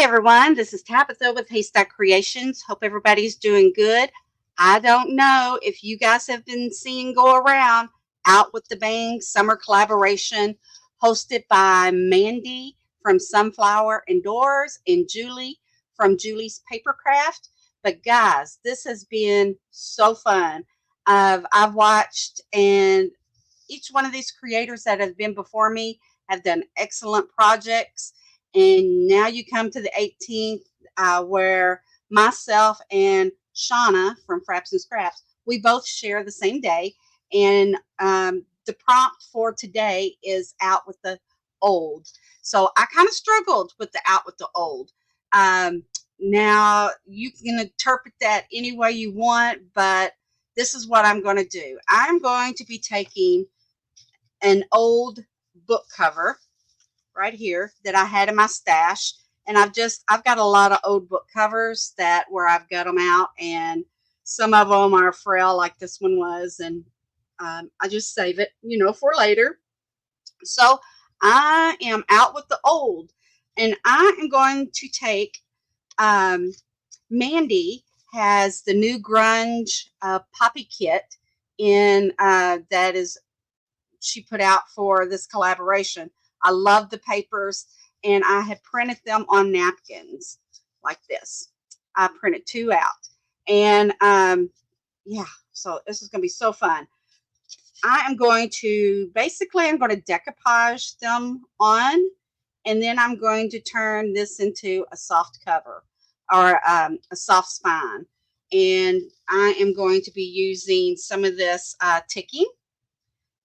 everyone, this is Tabitha with Haystack Creations. Hope everybody's doing good. I don't know if you guys have been seeing go around Out with the Bang summer collaboration hosted by Mandy from SunflowersAndDors and Julie from Julie's Papercraft. But guys, this has been so fun. I've watched, and each one of these creators that have been before me have done excellent projects. And now you come to the 18th, where myself and Shauna from Fraps and Scraps, we both share the same day. And the prompt for today is Out with the Old. So I kind of struggled with the Out with the Old. Now you can interpret that any way you want, but this is what I'm going to do. I'm going to be taking an old book cover right here that I had in my stash, and I've got a lot of old book covers that where I've got them out, and some of them are frail like this one was, and I just save it, for later. So I am out with the old, and I am going to take Mandy has the new grunge poppy kit in that is she put out for this collaboration. I love the papers, and I had printed them on napkins like this. I printed 2 out, and yeah, so this is going to be so fun. I am going to decoupage them on, and then I'm going to turn this into a soft cover or a soft spine, and I am going to be using some of this ticking.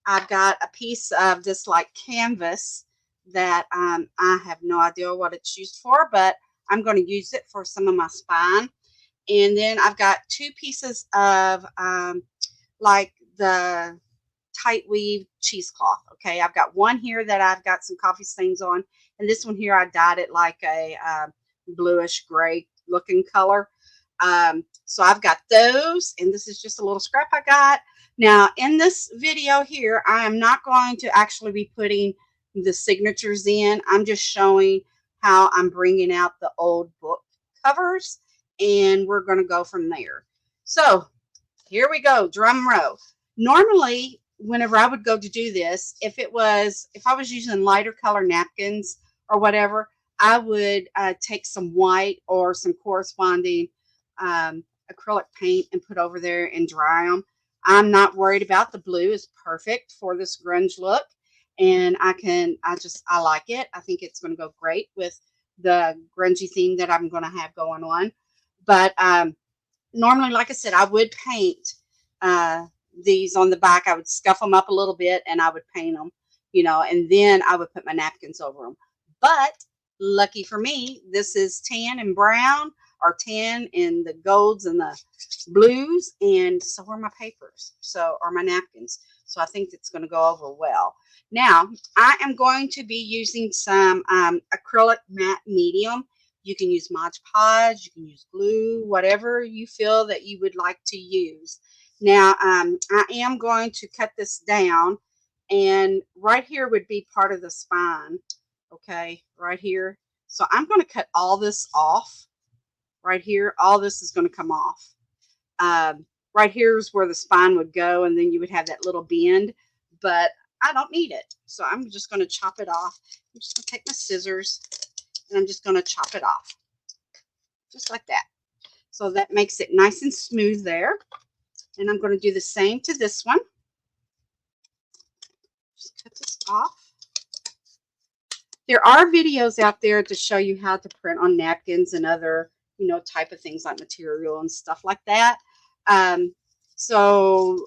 I've got a piece of this like canvas that I have no idea what it's used for, but I'm going to use it for some of my spine. And then I've got 2 pieces of like the tight weave cheesecloth. Okay, I've got one here that I've got some coffee stains on, and this one here I dyed it like a bluish gray looking color. So I've got those, and this is just a little scrap I got. Now in this video here, I am not going to actually be putting the signatures in. I'm just showing how I'm bringing out the old book covers, and we're going to go from there. So here we go, drum roll. Normally, whenever I would go to do this, if I was using lighter color napkins or whatever, I would take some white or some corresponding acrylic paint and put over there and dry them. I'm not worried about the blue. Is perfect for this grunge look, and I like it. I think it's going to go great with the grungy theme that I'm going to have going on. But normally, like I said, I would paint these on the back. I would scuff them up a little bit, and I would paint them, and then I would put my napkins over them. But lucky for me, this is tan and brown, or tan and the golds and the blues, and so are my papers, or my napkins. So I think it's going to go over well. Now I am going to be using some acrylic matte medium. You can use Mod Podge, you can use glue, whatever you feel that you would like to use. Now I am going to cut this down, and right here would be part of the spine. Okay, right here. So I'm going to cut all this off. Right here, all this is going to come off. Right here is where the spine would go, and then you would have that little bend, but I don't need it. So I'm just going to chop it off. I'm just going to take my scissors, and I'm just going to chop it off. Just like that. So that makes it nice and smooth there. And I'm going to do the same to this one. Just cut this off. There are videos out there to show you how to print on napkins and other type of things like material and stuff like that. So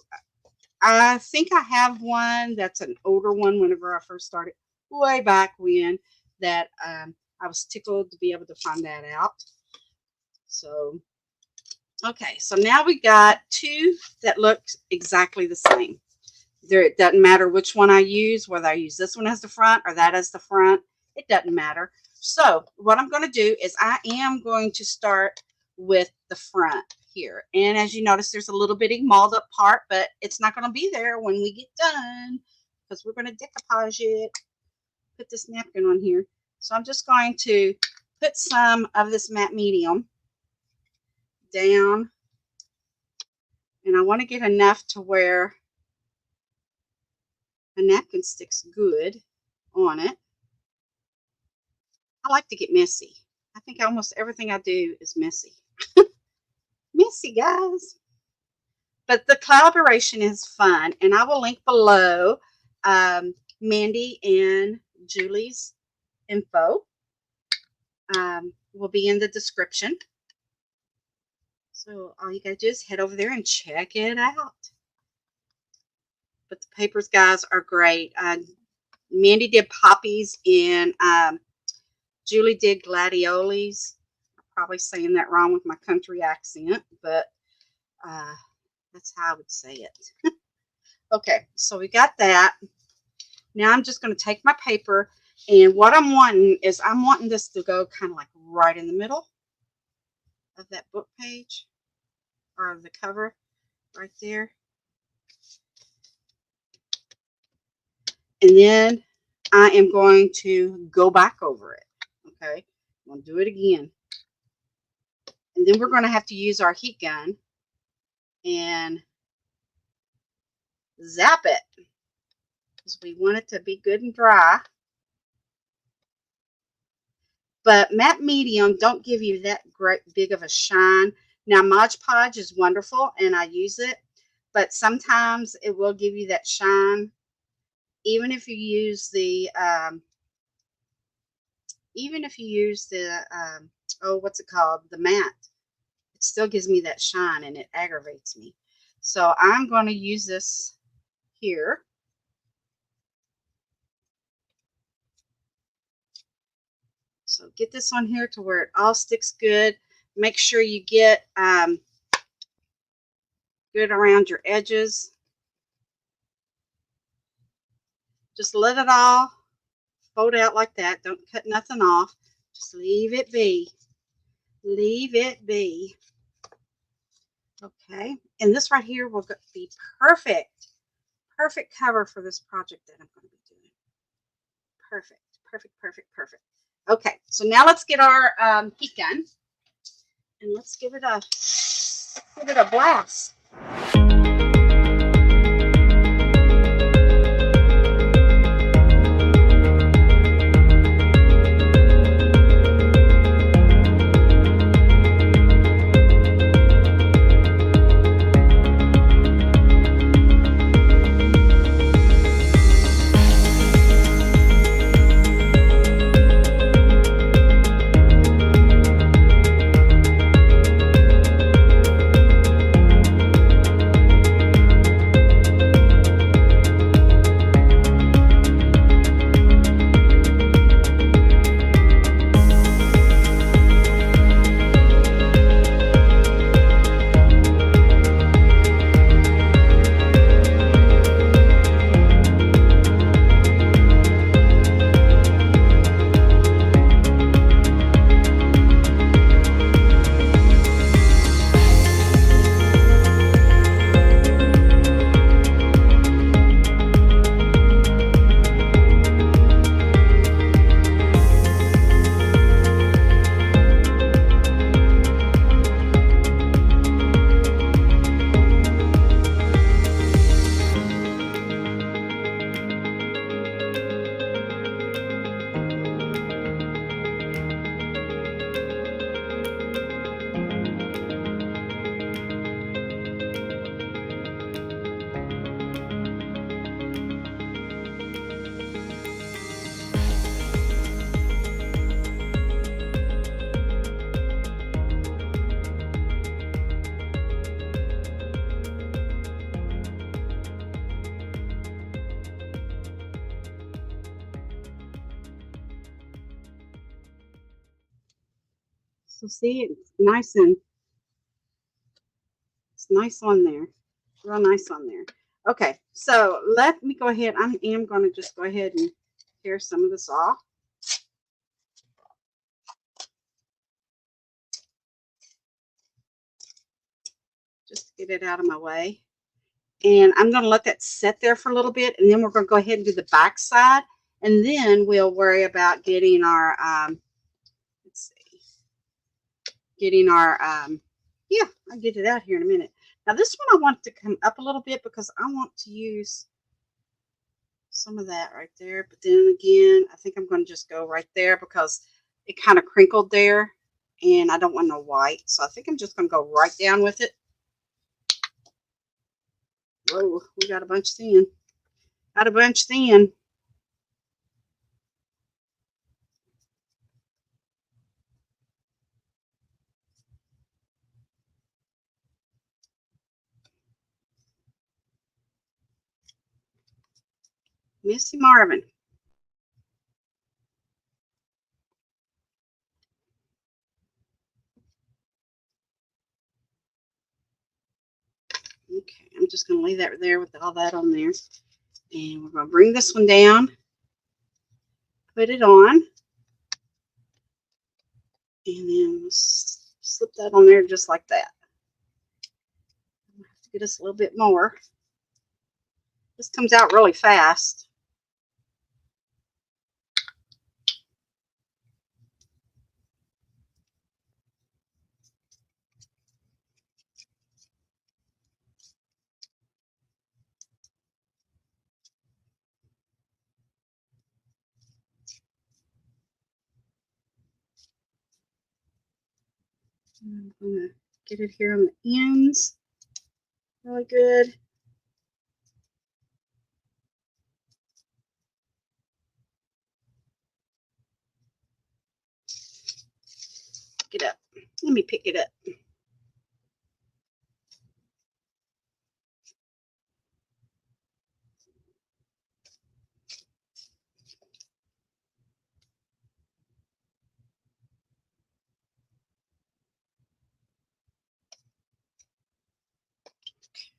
I think I have one that's an older one whenever I first started way back when that I was tickled to be able to find that out. So, okay, so now we got 2 that look exactly the same. It doesn't matter which one I use, whether I use this one as the front or that as the front. It doesn't matter. So what I'm going to do is I am going to start with the front here. And as you notice, there's a little bitty mauled up part, but it's not going to be there when we get done because we're going to decoupage it. Put this napkin on here. So I'm just going to put some of this matte medium down, and I want to get enough to where a napkin sticks good on it. I like to get messy. I think almost everything I do is messy. Messy, guys. But the collaboration is fun, and I will link below Mandy and Julie's info. Will be in the description. So all you gotta do is head over there and check it out. But the papers, guys, are great. Mandy did poppies, and Julie did gladiolis. I'm probably saying that wrong with my country accent, but that's how I would say it. Okay, so we got that. Now I'm just going to take my paper, and what I'm wanting is I'm wanting this to go kind of like right in the middle of that book page, or of the cover right there. And then I am going to go back over it. Okay, I'm going to do it again. And then we're going to have to use our heat gun and zap it, because we want it to be good and dry. But matte medium don't give you that great big of a shine. Now Mod Podge is wonderful, and I use it, but sometimes it will give you that shine. Even if you use the oh, what's it called? The matte. It still gives me that shine, and it aggravates me. So I'm going to use this here. So get this on here to where it all sticks good. Make sure you get good around your edges. Just let it all fold out like that. Don't cut nothing off. Just leave it be. Leave it be. Okay. And this right here will be perfect. Perfect cover for this project that I'm going to be doing. Perfect. Perfect, perfect, perfect. Okay. So now let's get our heat gun, and let's give it a blast. So see, it's nice on there. Real nice on there. Okay, so let me go ahead. I am going to just go ahead and tear some of this off. Just to get it out of my way. And I'm going to let that sit there for a little bit, and then we're going to go ahead and do the back side, and then we'll worry about getting our let's see, getting our, yeah, I'll get it out here in a minute. Now this one I want to come up a little bit because I want to use some of that right there. But then again, I think I'm going to just go right there because it kind of crinkled there and I don't want no white. So I think I'm just going to go right down with it. Whoa, we got a bunch thin. Got a bunch thin. Missy Marvin. Okay, I'm just going to leave that there with all that on there. And we're going to bring this one down. Put it on. And then slip that on there just like that. I'm going to have to get us a little bit more. This comes out really fast. I'm going to get it here on the ends. Really good. Pick it up. Let me pick it up.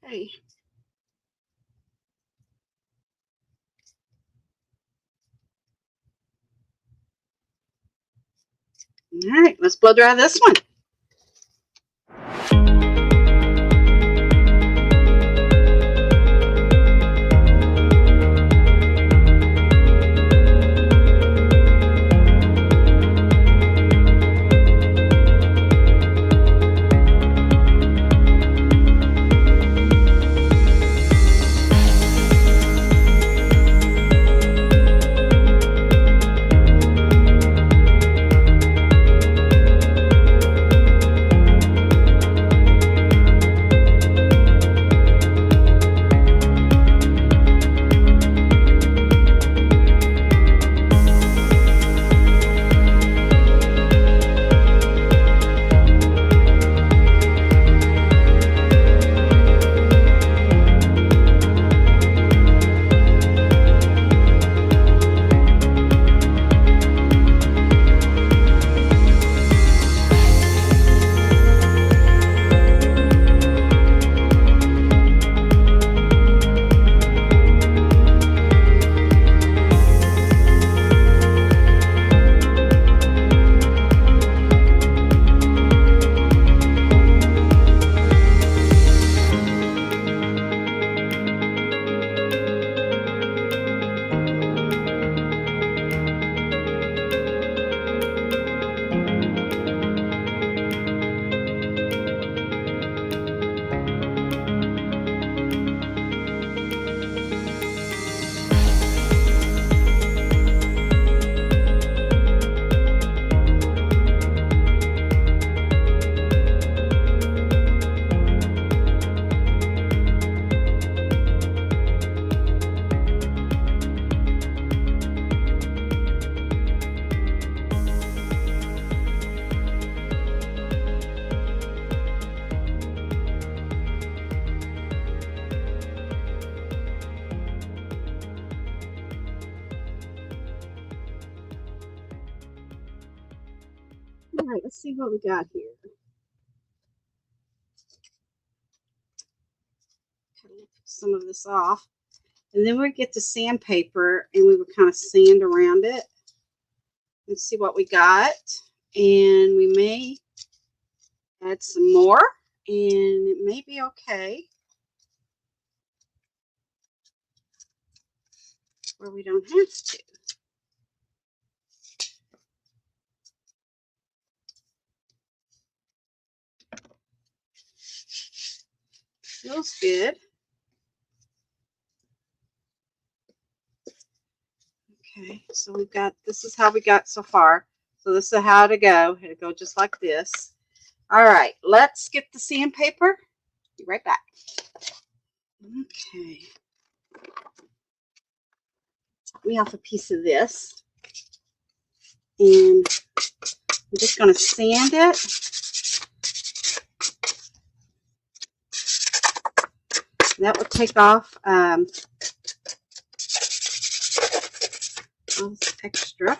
Okay. All right, let's blow dry this one. All right, let's see what we got here. Some of this off. And then we get the sandpaper and we would kind of sand around it and see what we got. And we may add some more and it may be okay. Where we don't have to. Feels good. Okay, so we've got, this is how we got so far. So this is how to go. It'll go just like this. All right, let's get the sandpaper. Be right back. Okay. We have a piece of this. And I'm just going to sand it. That will take off all this extra.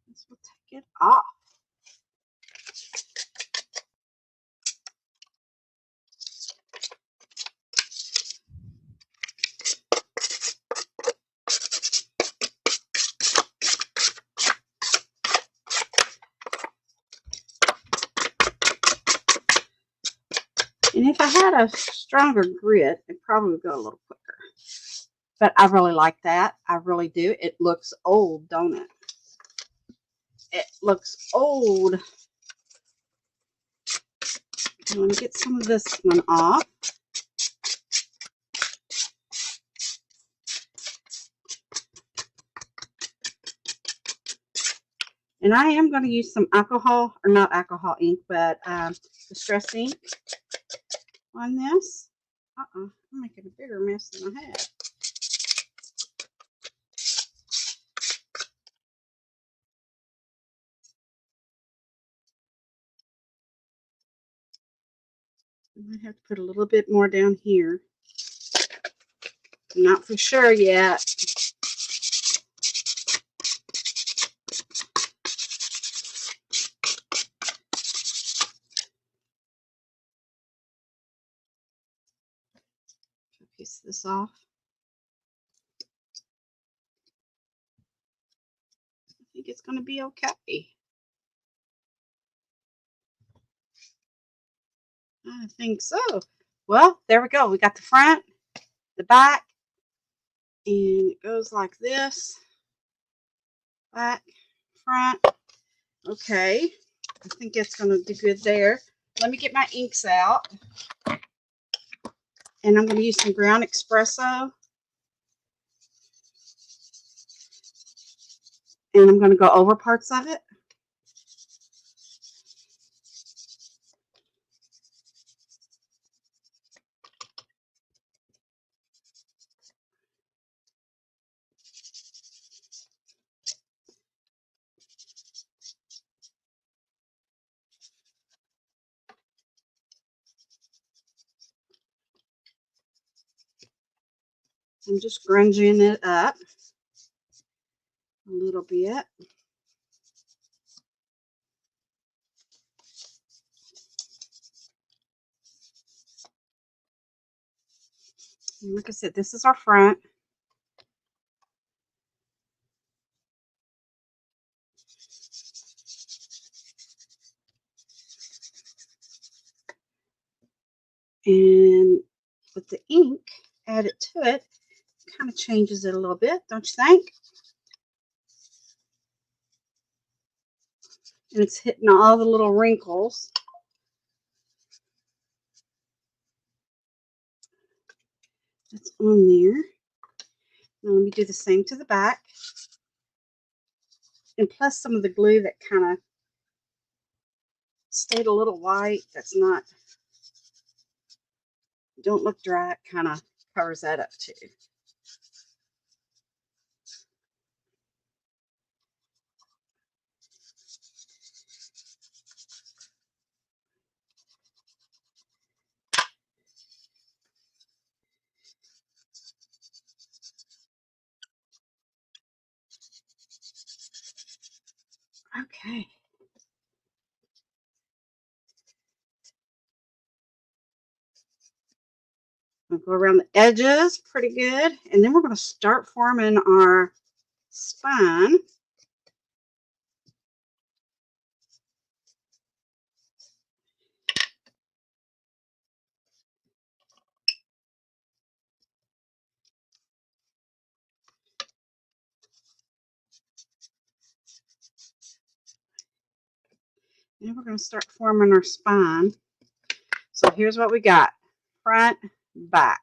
This will take it off. And if I had a stronger grit, it probably would go a little quicker. But I really like that. I really do. It looks old, don't it? It looks old. I'm going to get some of this one off. And I am going to use some alcohol, or not alcohol ink, but distress ink on this. I'm making a bigger mess than I had. I might have to put a little bit more down here. I'm not for sure yet. Piece this off. I think it's going to be okay. I think so. Well, there we go. We got the front, the back, and it goes like this. Back, front. Okay. I think it's going to do good there. Let me get my inks out. And I'm going to use some ground espresso. And I'm going to go over parts of it. I'm just grunging it up a little bit. And like I said, this is our front. And with the ink added to it, kind of changes it a little bit, don't you think? And it's hitting all the little wrinkles. That's on there. Now let me do the same to the back. And plus some of the glue that kind of stayed a little white, that's not, don't look dry, it kind of covers that up too. Okay. We'll go around the edges pretty good. And then we're going to start forming our spine. And we're going to start forming our spine. So here's what we got. Front, back.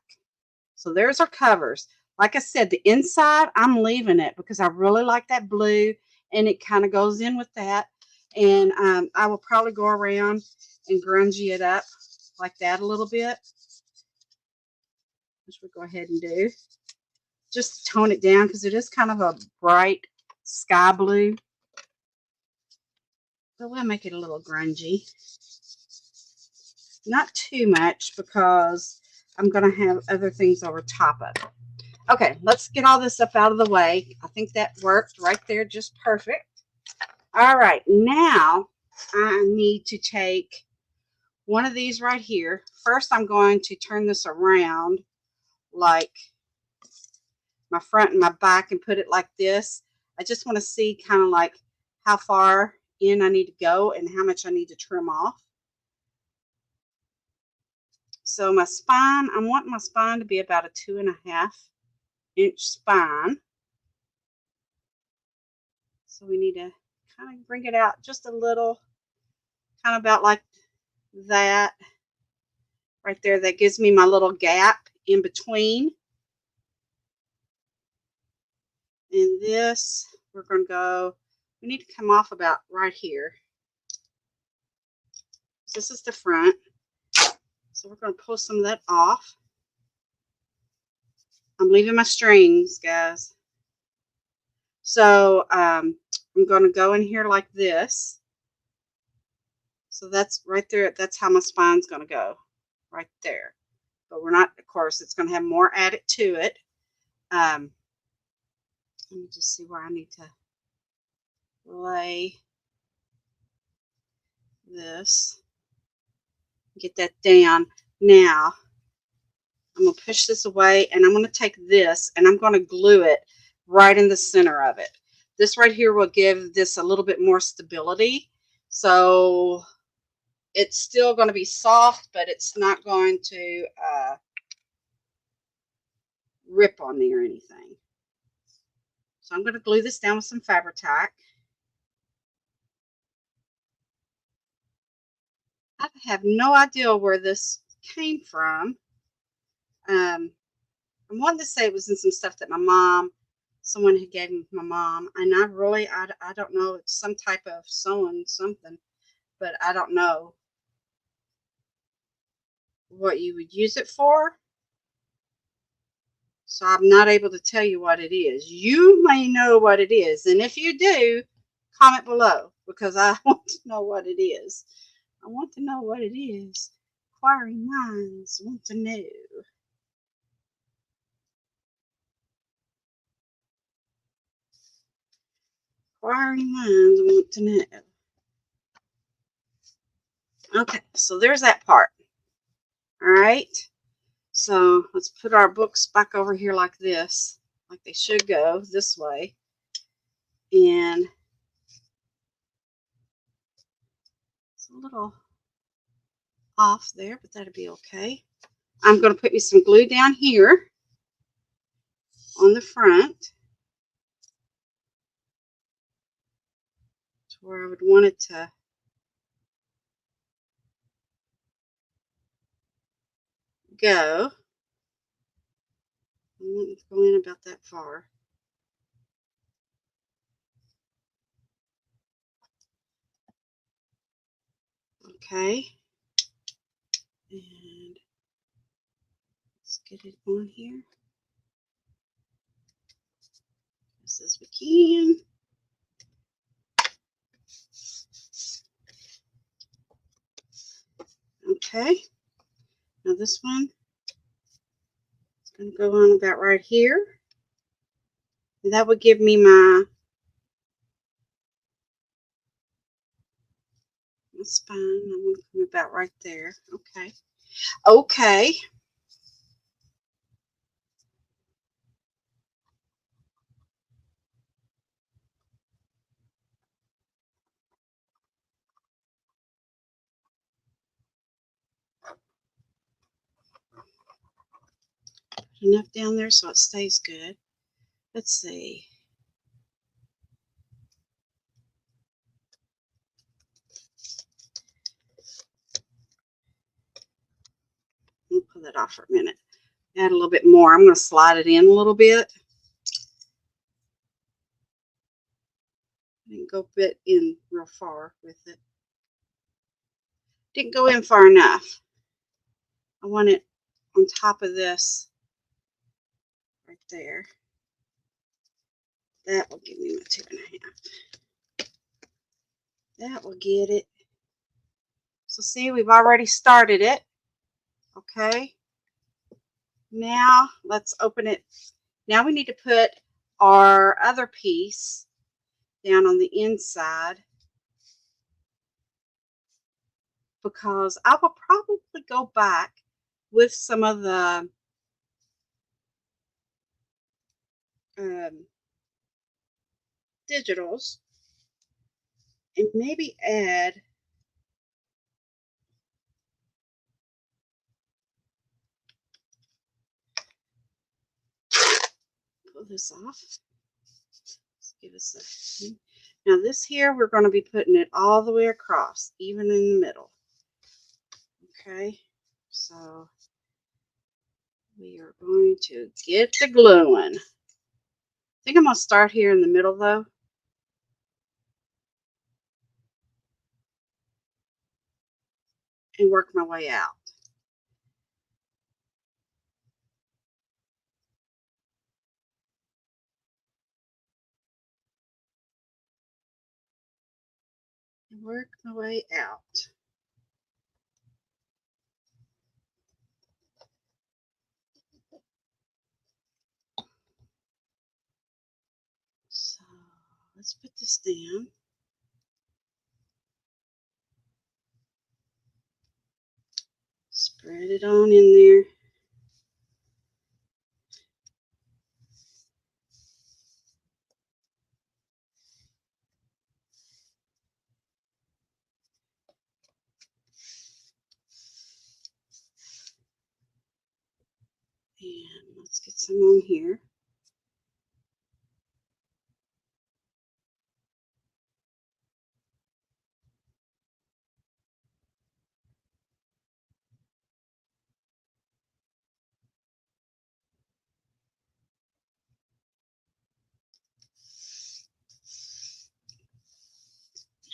So there's our covers. Like I said, the inside, I'm leaving it because I really like that blue, and it kind of goes in with that. And I will probably go around and grungy it up like that a little bit, which we'll go ahead and do. Just to tone it down because it is kind of a bright sky blue. So we'll make it a little grungy. Not too much because I'm going to have other things over top of it. Okay, let's get all this stuff out of the way. I think that worked right there just perfect. All right, now I need to take one of these right here. First, I'm going to turn this around like my front and my back and put it like this. I just want to see kind of like how far in I need to go and how much I need to trim off. So my spine, I'm wanting my spine to be about a 2.5-inch spine. So we need to kind of bring it out just a little, kind of about like that right there. That gives me my little gap in between. And this, we're going to go, we need to come off about right here. This is the front. So we're going to pull some of that off. I'm leaving my strings, guys. So I'm going to go in here like this. So that's right there. That's how my spine's going to go right there. But we're not, of course, it's going to have more added to it. Let me just see where I need to lay this. Get that down. Now, I'm going to push this away, and I'm going to take this, and I'm going to glue it right in the center of it. This right here will give this a little bit more stability. So it's still going to be soft, but it's not going to rip on me or anything. So I'm going to glue this down with some Fabri-Tac. I have no idea where this came from. I'm wanting to say it was in some stuff that someone had gave me my mom. And I don't know. It's some type of sewing something, but I don't know what you would use it for. So I'm not able to tell you what it is. You may know what it is. And if you do, comment below because I want to know what it is. I want to know what it is. Inquiring minds want to know. Inquiring minds want to know. Okay, so there's that part. All right. So let's put our books back over here like this, like they should go this way. And it's a little off there, but that'll be okay. I'm going to put me some glue down here on the front to where I would want it to go. I want it to go in about that far. Okay. And let's get it on here as we can. Okay. Now this one is going to go on about right here. And that would give me my spine. I'm going to come about right there. Okay. Okay. Enough down there so it stays good. Let's see. pull that off for a minute. Add a little bit more. I'm going to slide it in a little bit. Didn't go bit in real far with it. Didn't go in far enough. I want it on top of this right there. That will give me my 2.5. That will get it. So see, we've already started it. Okay. Now let's open it. Now we need to put our other piece down on the inside, because I will probably go back with some of the digitals and maybe add pull this off. Let's give us a now this here we're going to be putting it all the way across, even in the middle. Okay, so we are going to get the gluing. I think I'm going to start here in the middle though. And work my way out. And work my way out. So let's put this down. Spread it on in there. And let's get some on here.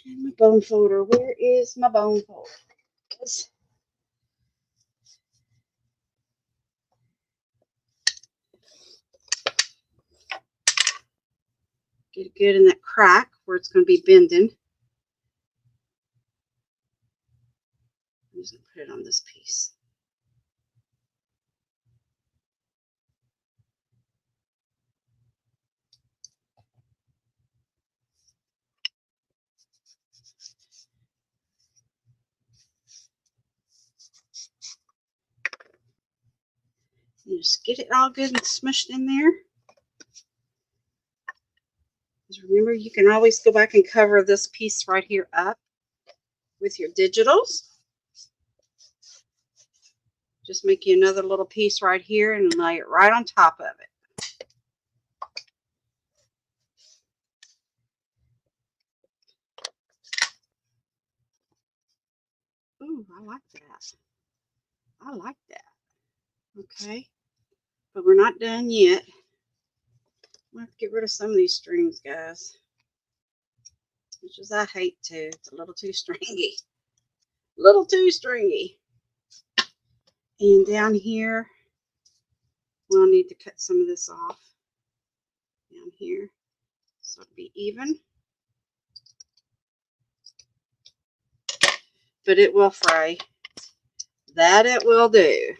And my bone folder. Where is my bone folder? Get it good in that crack where it's going to be bending. I'm just going to put it on this piece. And just get it all good and smushed in there. Just remember, you can always go back and cover this piece right here up with your digitals. Just make you another little piece right here and lay it right on top of it. Ooh, I like that. I like that. Okay, but we're not done yet. I'm going to have to get rid of some of these strings, guys. Which is I hate to. It's a little too stringy. A little too stringy. And down here, we'll need to cut some of this off. Down here. So it'll be even. But it will fray. That it will do.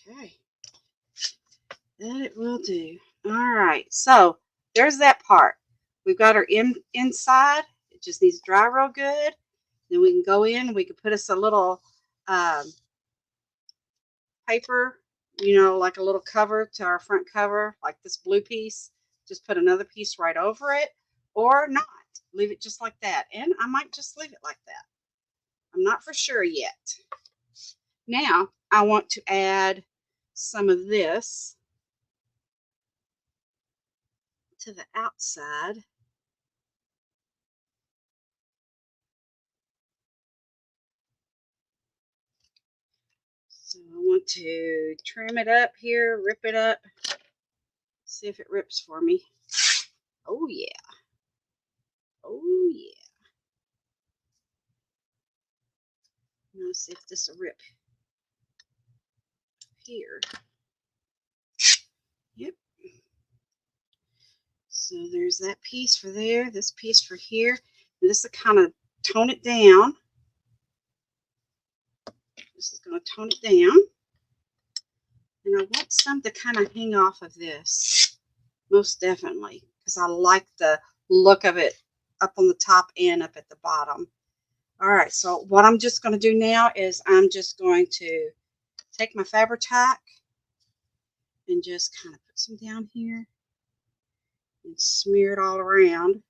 Okay. That it will do. All right. So there's that part. We've got our inside. It just needs to dry real good. Then we can go in. We can put us a little paper, you know, like a little cover to our front cover, like this blue piece. Just put another piece right over it, or not. Leave it just like that. And I might just leave it like that. I'm not for sure yet. Now I want to add some of this to the outside. So I want to trim it up here, rip it up, see if it rips for me. Oh yeah. Oh yeah. Let's see if this will rip here. Yep. So there's that piece for there, this piece for here. And this will kind of tone it down. This is going to tone it down. And I want some to kind of hang off of this, most definitely, because I like the look of it up on the top and up at the bottom. All right, so what I'm just going to do now is I'm just going to take my Fabri-Tac and just kind of put some down here and smear it all around.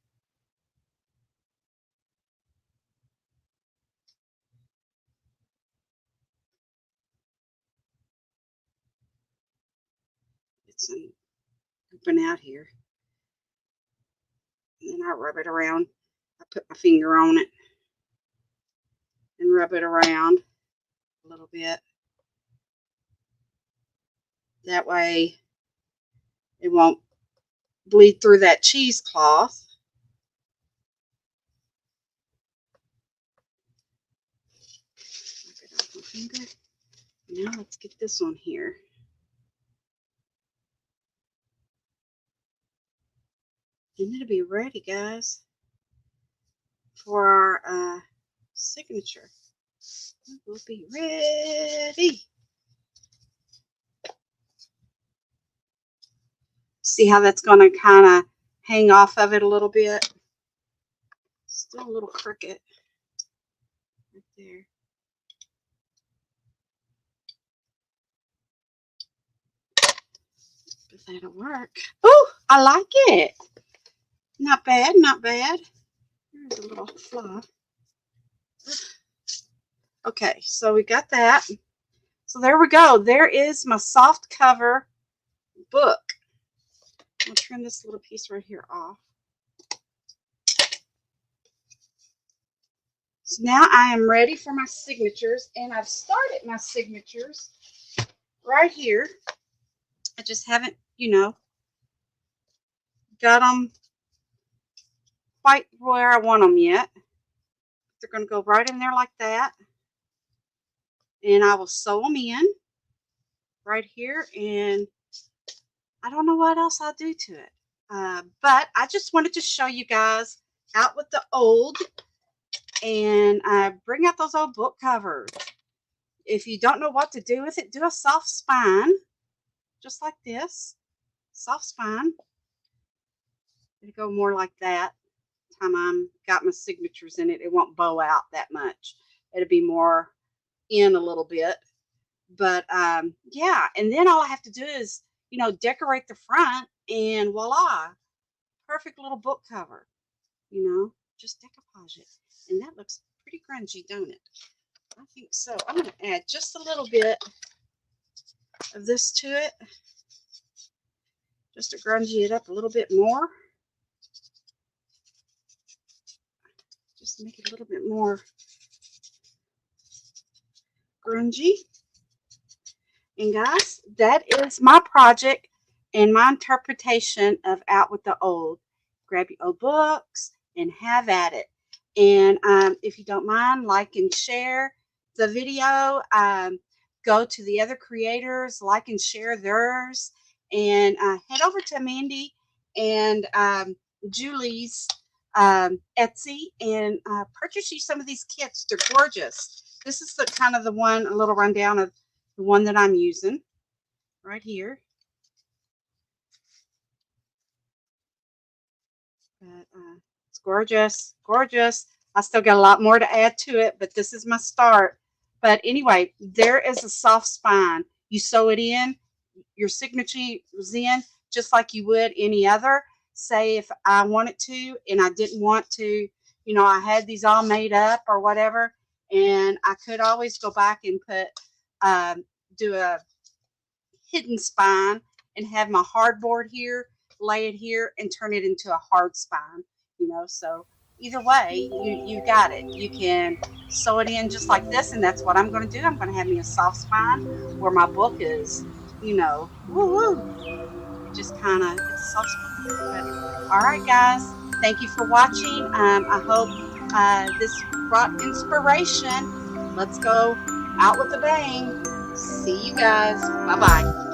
It's open out here. And then I rub it around. I put my finger on it and rub it around a little bit. That way it won't bleed through that cheesecloth. Wipe it off my finger. Now let's get this on here. And it'll be ready, guys, for our signature. It will be ready. See how that's going to kind of hang off of it a little bit? Still a little crooked right there. But that'll work. Oh, I like it. Not bad, not bad. There's a little fly. Okay, so we got that. So there we go. There is my soft cover book. I'll trim this little piece right here off. So now I am ready for my signatures, and I've started my signatures right here. I just haven't, got them quite where I want them yet. They're going to go right in there like that. And I will sew them in right here. And I don't know what else I'll do to it. But I just wanted to show you guys out with the old and bring out those old book covers. If you don't know what to do with it, do a soft spine, just like this. Soft spine. It'll go more like that. Time I'm got my signatures in it, it won't bow out that much. It'll be more in a little bit. But yeah, and then all I have to do is, decorate the front, and voila, perfect little book cover. Just decoupage it. And that looks pretty grungy, don't it? I think so. I'm going to add just a little bit of this to it, just to grungy it up a little bit more. Just make it a little bit more grungy. And guys, that is my project and my interpretation of Out with the Old. Grab your old books and have at it. And if you don't mind, like and share the video. Go to the other creators, like and share theirs. And head over to Mandy and Julie's Etsy and purchase you some of these kits. They're gorgeous. This is the kind of the one, a little rundown of the one that I'm using right here. But it's gorgeous, gorgeous. I still got a lot more to add to it, but this is my start. But anyway, there is a soft spine. You sew it in, your signature is in, just like you would any other. Say if I wanted to and I didn't want to, I had these all made up or whatever, and I could always go back and put, do a hidden spine and have my hardboard here lay it here and turn it into a hard spine, you know. So either way, you got it. You can sew it in just like this, and that's what I'm going to do. I'm going to have me a soft spine where my book is, you know, woo woo, just kind of, it's a soft spine. But all right, guys, thank you for watching. I hope this brought inspiration. Let's go out with a bang. See you guys. Bye bye.